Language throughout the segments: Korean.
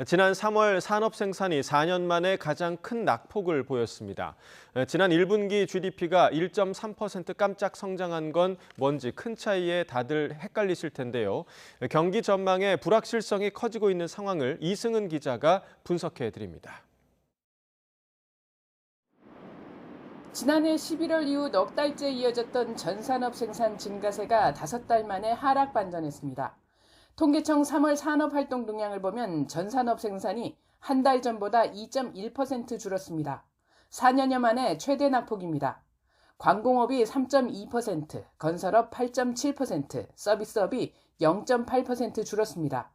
지난 3월 산업 생산이 4년 만에 가장 큰 낙폭을 보였습니다. 지난 1분기 GDP가 1.3% 깜짝 성장한 건 뭔지 큰 차이에 다들 헷갈리실 텐데요. 경기 전망에 불확실성이 커지고 있는 상황을 이승은 기자가 분석해 드립니다. 지난해 11월 이후 넉 달째 이어졌던 전산업 생산 증가세가 5달 만에 하락 반전했습니다. 통계청 3월 산업활동 동향을 보면 전산업 생산이 한 달 전보다 2.1% 줄었습니다. 4년여 만에 최대 낙폭입니다. 관공업이 3.2%, 건설업 8.7%, 서비스업이 0.8% 줄었습니다.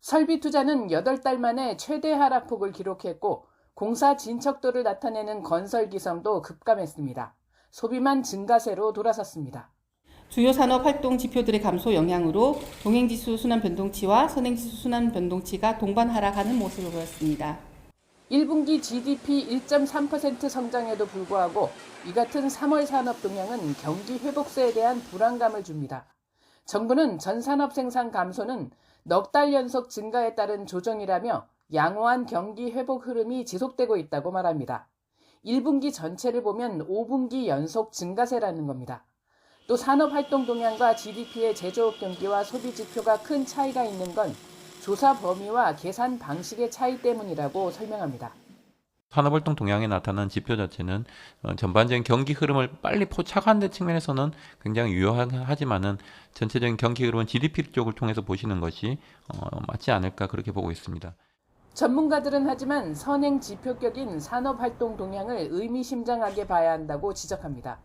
설비 투자는 8달 만에 최대 하락폭을 기록했고 공사 진척도를 나타내는 건설 기성도 급감했습니다. 소비만 증가세로 돌아섰습니다. 주요 산업 활동 지표들의 감소 영향으로 동행지수 순환 변동치와 선행지수 순환 변동치가 동반 하락하는 모습을 보였습니다. 1분기 GDP 1.3% 성장에도 불구하고 이 같은 3월 산업 동향은 경기 회복세에 대한 불안감을 줍니다. 정부는 전산업 생산 감소는 넉 달 연속 증가에 따른 조정이라며 양호한 경기 회복 흐름이 지속되고 있다고 말합니다. 1분기 전체를 보면 5분기 연속 증가세라는 겁니다. 또 산업활동 동향과 GDP의 제조업 경기와 소비 지표가 큰 차이가 있는 건 조사 범위와 계산 방식의 차이 때문이라고 설명합니다. 산업활동 동향에 나타난 지표 자체는 전반적인 경기 흐름을 빨리 포착하는 측면에서는 굉장히 유효하지만은 전체적인 경기 흐름은 GDP 쪽을 통해서 보시는 것이 맞지 않을까 그렇게 보고 있습니다. 전문가들은 하지만 선행 지표격인 산업활동 동향을 의미심장하게 봐야 한다고 지적합니다.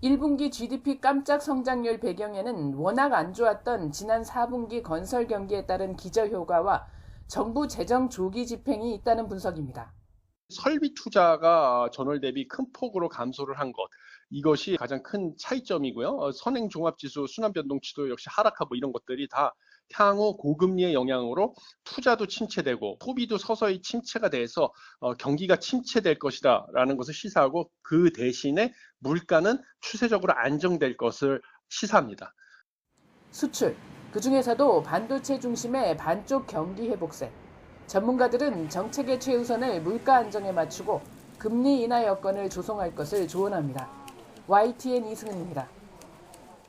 1분기 GDP 깜짝 성장률 배경에는 워낙 안 좋았던 지난 4분기 건설 경기에 따른 기저효과와 정부 재정 조기 집행이 있다는 분석입니다. 설비 투자가 전월 대비 큰 폭으로 감소를 한 것, 이것이 가장 큰 차이점이고요. 선행 종합지수 순환 변동치도 역시 하락하고 이런 것들이 다 향후 고금리의 영향으로 투자도 침체되고 소비도 서서히 침체가 돼서 경기가 침체될 것이다라는 것을 시사하고 그 대신에 물가는 추세적으로 안정될 것을 시사합니다. 수출, 그중에서도 반도체 중심의 반쪽 경기 회복세. 전문가들은 정책의 최우선을 물가 안정에 맞추고 금리 인하 여건을 조성할 것을 조언합니다. YTN 이승은입니다.